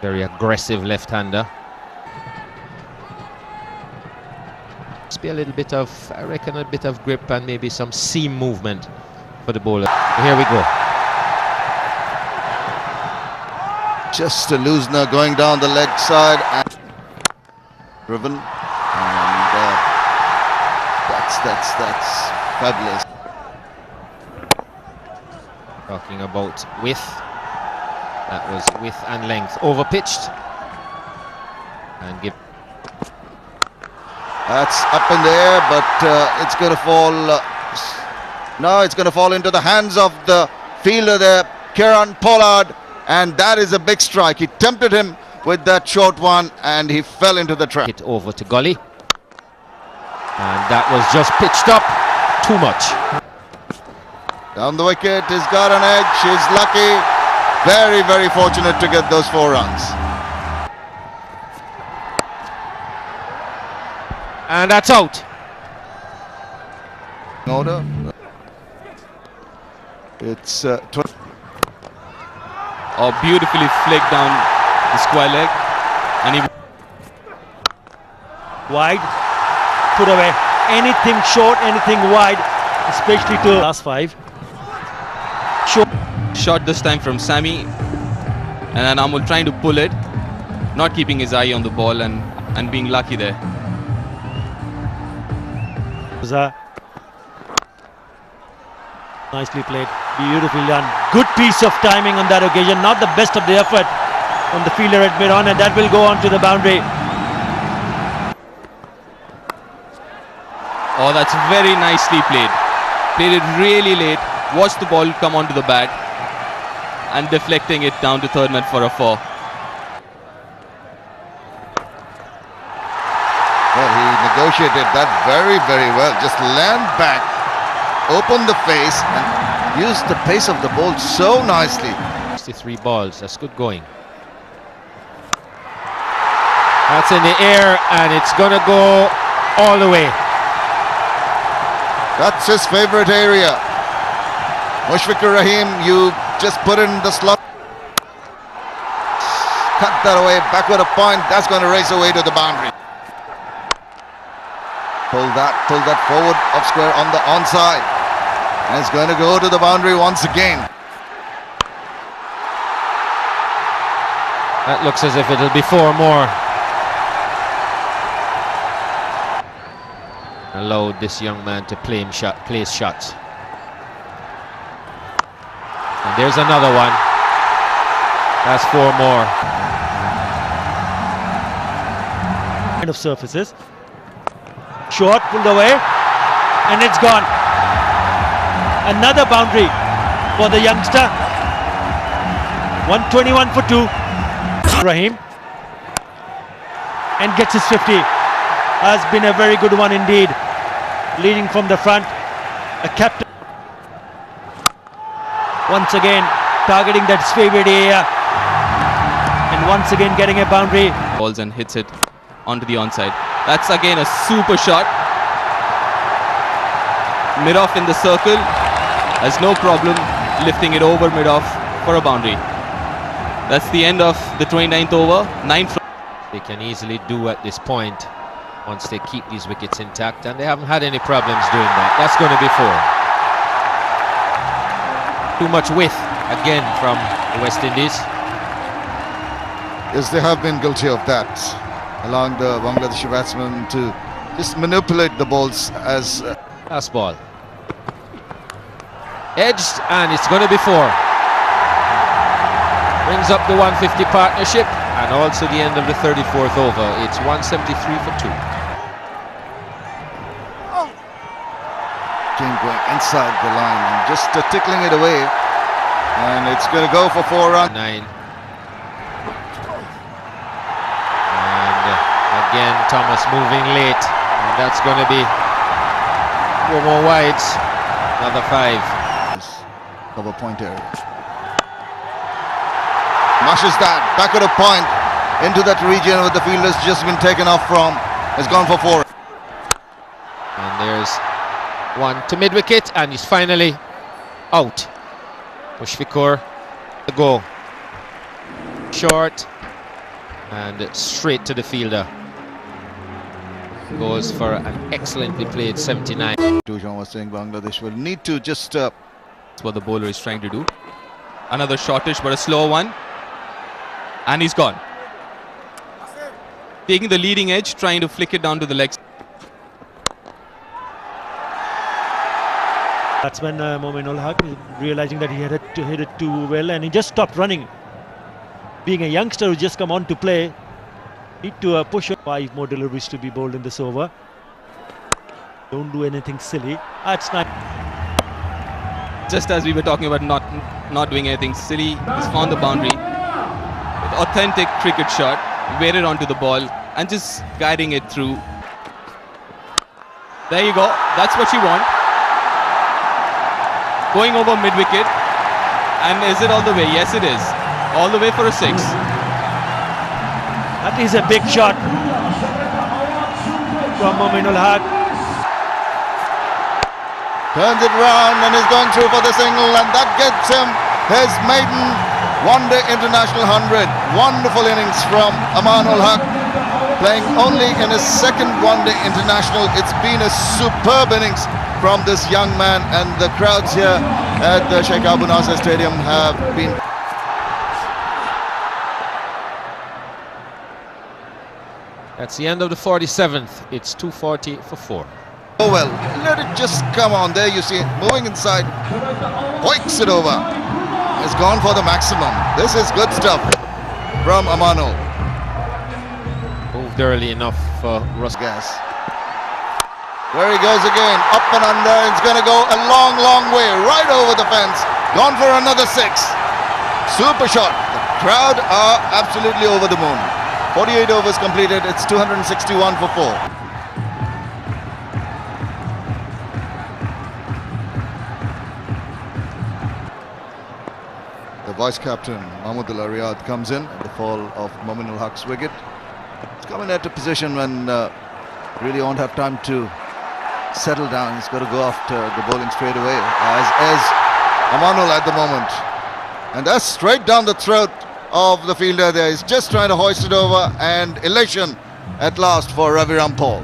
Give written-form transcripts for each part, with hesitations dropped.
Very aggressive left-hander. Must be a little bit of, I reckon, a bit of grip and maybe some seam movement for the bowler. Here we go. Just a loosener going down the leg side and driven, and that's fabulous. Talking about width, that was width and length, over pitched, and give. That's up in the air, but it's going to fall. No, it's going to fall into the hands of the fielder there, Kieran Pollard. And that is a big strike. He tempted him with that short one and he fell into the trap. Hit over to gully. And that was just pitched up too much. Down the wicket, he's got an edge, he's lucky. Very, very fortunate to get those 4 runs. And that's out. Order. It's beautifully flicked down the square leg, and he wide, put away. Anything short, anything wide, especially to last 5. Short shot this time from Sammy, and then Amul trying to pull it, not keeping his eye on the ball and being lucky there. Nicely played, beautifully done. Good piece of timing on that occasion. Not the best of the effort on the fielder at mid-on, and that will go on to the boundary. Oh, that's very nicely played. Played it really late. Watched the ball come onto the bat and deflecting it down to third man for a 4. Well, he negotiated that very, very well. Just land back, open the face and use the pace of the ball so nicely. 63 balls, that's good going. That's in the air and it's gonna go all the way. That's his favorite area. Mushfiqur Rahim, you just put it in the slot. Cut that away, backward a point, that's going to race away to the boundary. Pull that forward off square on the onside. And it's going to go to the boundary once again. That looks as if it'll be 4 more. Allowed this young man to place shots. And there's another one. That's 4 more. Kind of surfaces. Short, pulled away, and it's gone. Another boundary for the youngster. 121 for 2. Rahim. And gets his 50. Has been a very good one indeed. Leading from the front. A captain. Once again, targeting that favorite area. And once again getting a boundary. Balls and hits it onto the onside. That's again a super shot. Mid-off in the circle. Has no problem lifting it over mid-off for a boundary. That's the end of the 29th over. 9 they can easily do at this point once they keep these wickets intact, and they haven't had any problems doing that. That's going to be 4. Too much width again from the West-Indies. Yes, they have been guilty of that, allowing the Bangladeshi batsmen to just manipulate the balls as last ball. Edged, and it's going to be 4. Brings up the 150 partnership and also the end of the 34th over. It's 173 for 2. Game going inside the line and just tickling it away, and it's going to go for 4 runs. 9. And again Thomas moving late, and that's going to be 4 more wides. Another 5. Cover point area. Mashes that back at a point into that region where the fielder's just been taken off from. Has gone for 4. And there's one to mid-wicket, and he's finally out. Mushfiqur, the goal. Short, and straight to the fielder. Goes for an excellently played 79. Tujan was saying Bangladesh will need to just... That's what the bowler is trying to do. Another shortish but a slow one. And he's gone. Taking the leading edge, trying to flick it down to the legs. That's when Mominul Haq, realizing that he had to hit it too well, and he just stopped running. Being a youngster who just come on to play, need to push 5 more deliveries to be bowled in this over. Don't do anything silly. That's nice. Just as we were talking about not doing anything silly, he's found the boundary. With authentic cricket shot, weighted onto the ball and just guiding it through. There you go. That's what you want. Going over mid-wicket. And is it all the way? Yes, it is. All the way for a 6. That is a big shot from Mominul Haq. Turns it round and is going through for the single, and that gets him his maiden one-day international 100. Wonderful innings from Amanul Haq, playing only in his second one-day international. It's been a superb innings from this young man, and the crowds here at the Sheikh Abu Nasser Stadium have been... That's the end of the 47th. It's 240 for 4. Oh well, let it just come on. There you see it moving inside, hoiks it over. It's gone for the maximum. This is good stuff from Amanul. Moved early enough for Russ. Gas. There he goes again, up and under. It's going to go a long, long way, right over the fence. Gone for another 6. Super shot. The crowd are absolutely over the moon. 48 overs completed. It's 261 for 4. The vice captain Mahmudullah Riyad comes in at the fall of Mominul Haq's wicket. He's coming at a position when really won't have time to settle down. He's got to go after the bowling straight away, as is Amanul at the moment. And that's straight down the throat of the fielder there. He's just trying to hoist it over, and elation at last for Ravi Rampal.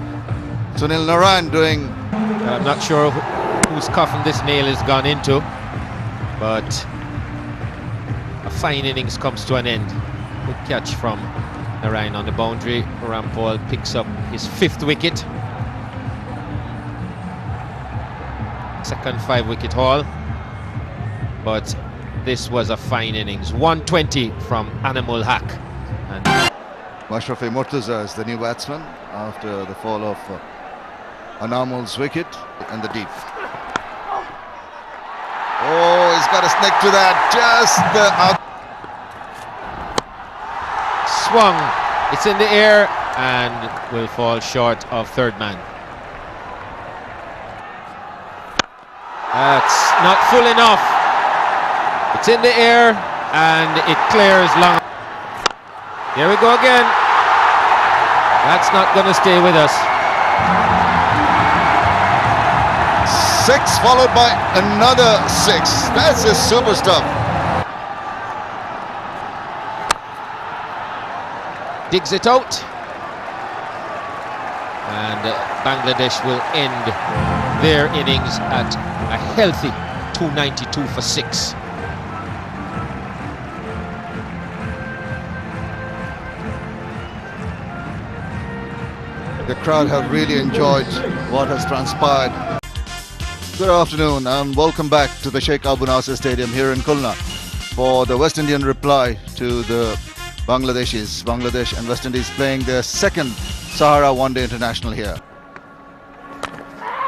Sunil Narayan doing... I'm not sure whose coffin this nail has gone into, but a fine innings comes to an end. Good catch from Narayan on the boundary. Rampal picks up his 5th wicket. Second 5-wicket haul, but this was a fine innings. 120 from Animal Haq. And Mashrafi Murtaza is the new batsman after the fall of Anamul's wicket in the deep. Oh, he's got a snick to that. Just the out. swung. It's in the air and will fall short of 3rd man. That's not full enough. It's in the air and it clears long. Here we go again. That's not going to stay with us. 6 followed by another 6. That's just super stuff. Digs it out. And Bangladesh will end their innings at a healthy 292 for 6. The crowd have really enjoyed what has transpired. Good afternoon and welcome back to the Sheikh Abu Nasser Stadium here in Khulna for the West Indian reply to the Bangladeshis. Bangladesh and West Indies playing their 2nd Sahara One-Day International here.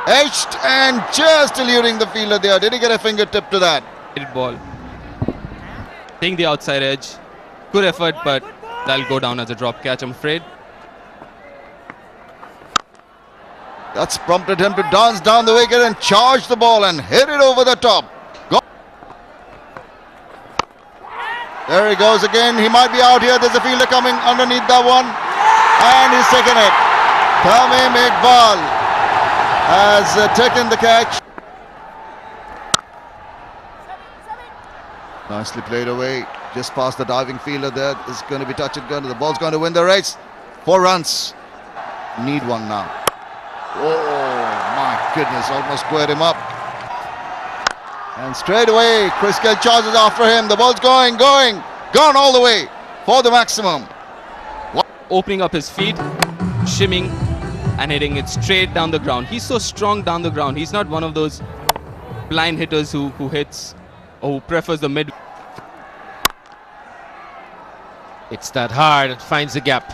Edged and just eluding the fielder there. Did he get a fingertip to that? Ball. Taking the outside edge. Good effort, but that'll go down as a drop catch, I'm afraid. That's prompted him to dance down the wicket and charge the ball and hit it over the top. Go. There he goes again. He might be out here. There's a fielder coming underneath that one. And he's taken it. Tamim Iqbal has taken the catch. Nicely played away, just past the diving fielder there. It's going to be touch and go. The ball's going to win the race. 4 runs. Need one now. Oh my goodness, almost squared him up. And straight away, Chris Gill charges after him. The ball's gone all the way for the maximum. Opening up his feet, shimming and hitting it straight down the ground. He's so strong down the ground. He's not one of those blind hitters who hits or who prefers the mid. It's that hard, it finds the gap.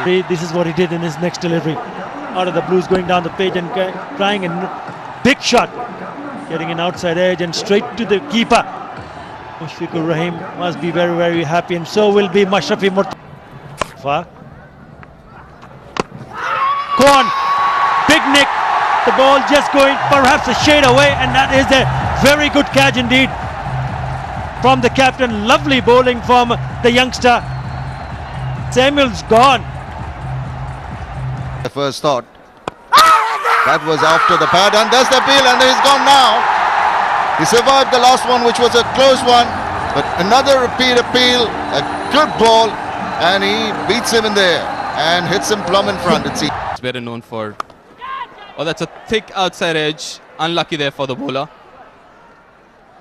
This is what he did in his next delivery. Out of the blues, going down the page and trying a big shot. Getting an outside edge and straight to the keeper. Mushfiqur Rahim must be very, very happy, and so will be Mashrafi Murtaza. Go on, big nick. The ball just going perhaps a shade away, and that is a very good catch indeed from the captain. Lovely bowling from the youngster. Samuel's gone. The first thought. That was after the pad, and there's the appeal, and he's gone now. He survived the last one, which was a close one, but another repeat appeal, a good ball, and he beats him in there and hits him plumb in front. It's better known for. Oh, that's a thick outside edge. Unlucky there for the bowler.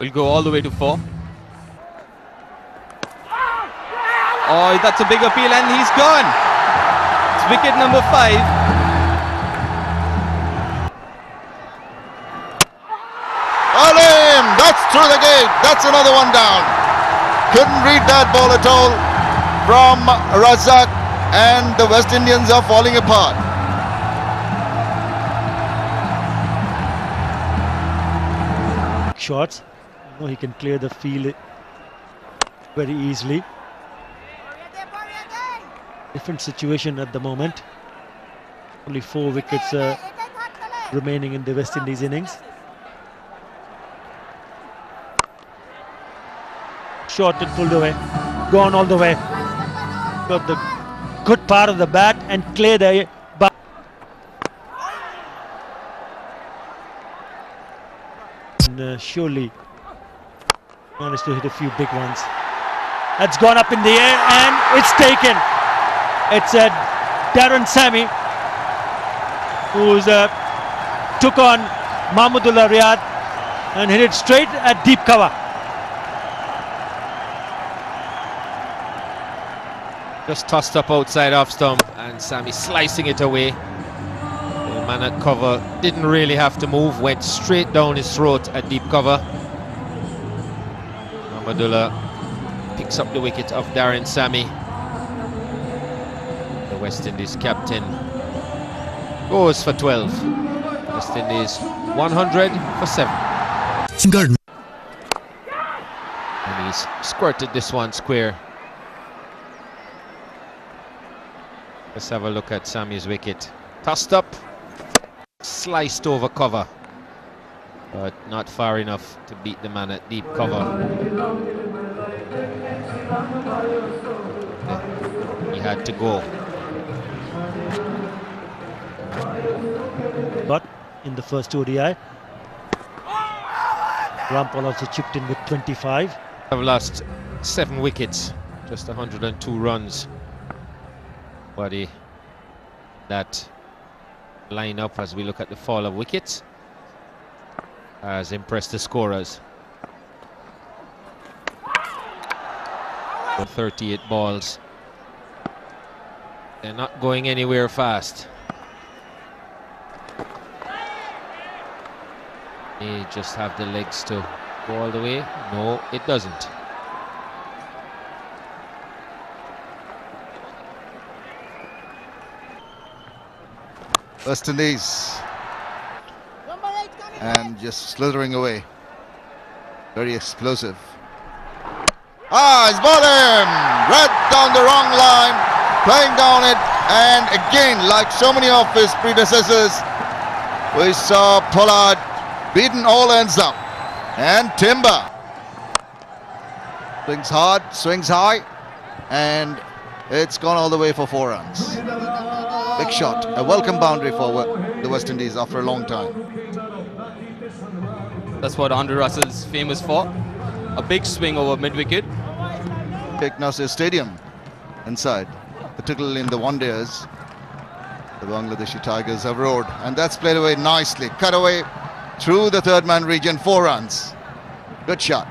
Will go all the way to 4. Oh, that's a big appeal, and he's gone. It's wicket number 5. That's through the gate. That's another one down. Couldn't read that ball at all from Razak, and the West Indians are falling apart. Shots. You know, he can clear the field very easily. Different situation at the moment. Only 4 wickets remaining in the West Indies innings. Shot and pulled away, gone all the way. Got the good part of the bat and clear the bat. And surely managed to hit a few big ones. That's gone up in the air and it's taken. It's Darren Sammy who's took on Mahmudullah Riyad and hit it straight at deep cover. Just tossed up outside off stump, and Sammy slicing it away. The man at cover didn't really have to move, went straight down his throat at deep cover. Mahmudullah picks up the wicket of Darren Sammy. The West Indies captain goes for 12. West Indies 100 for 7. And he's squirted this one square. Let's have a look at Sammy's wicket. Tossed up, sliced over cover, but not far enough to beat the man at deep cover. He had to go. But in the first ODI, Rampal also chipped in with 25. Have lost 7 wickets, just 102 runs. But that line up as we look at the fall of wickets has impressed the scorers. 38 balls. They're not going anywhere fast. They just have the legs to go all the way. No, it doesn't. West Indies, and just slithering away. Very explosive. He's bowling right down the wrong line, playing down it, and again, like so many of his predecessors, we saw Pollard beaten all ends up, and Timber swings hard, swings high, and it's gone all the way for 4 runs. Big shot, a welcome boundary for the West Indies after a long time. That's what Andre Russell's famous for. A big swing over mid-wicket. Sheikh Nasser Stadium inside, particularly in the one-dayers. The Bangladeshi Tigers have roared, and that's played away nicely. Cut away through the third man region, 4 runs. Good shot.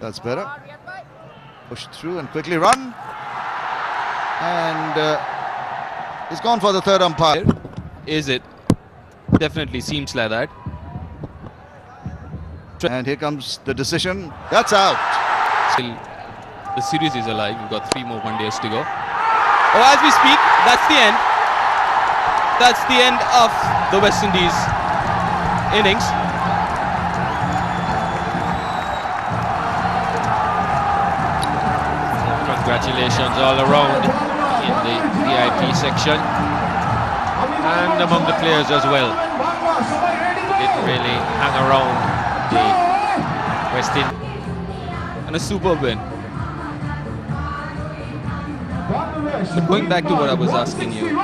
That's better. Push through and quickly run. And he's gone for the third umpire. Is it? Definitely seems like that. And here comes the decision. That's out. Still, the series is alive. We've got 3 more one-days to go. Oh, as we speak, that's the end. That's the end of the West-endies innings. Congratulations all around in the VIP section and among the players as well. Didn't really hang around the West-endies. And a superb win. But going back to what I was asking you,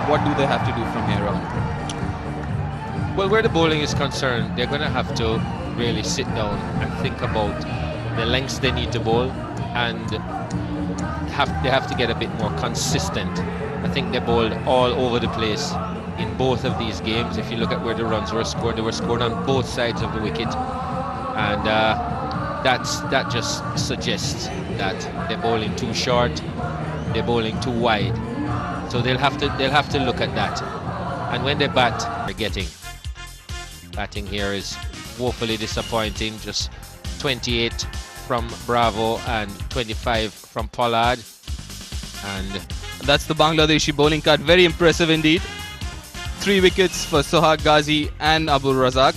what do they have to do from here on? Well, where the bowling is concerned, they're going to have to really sit down and think about the lengths they need to bowl, and they have to get a bit more consistent. I think they bowled all over the place in both of these games. If you look at where the runs were scored, they were scored on both sides of the wicket, and that just suggests that they're bowling too short, they're bowling too wide. So they'll have to look at that. And when they bat, they're getting. Batting here is woefully disappointing. Just 28 from Bravo and 25 from Pollard. And that's the Bangladeshi bowling cut. Very impressive indeed. 3 wickets for Sohag Ghazi and Abul Razak.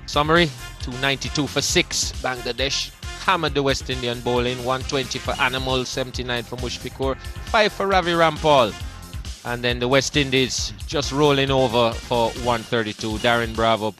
Summary: 292 for 6. Bangladesh hammered the West Indian bowling. 120 for Animal, 79 for Mushfiqur, 5 for Ravi Rampal. And then the West Indies just rolling over for 132. Darren Bravo,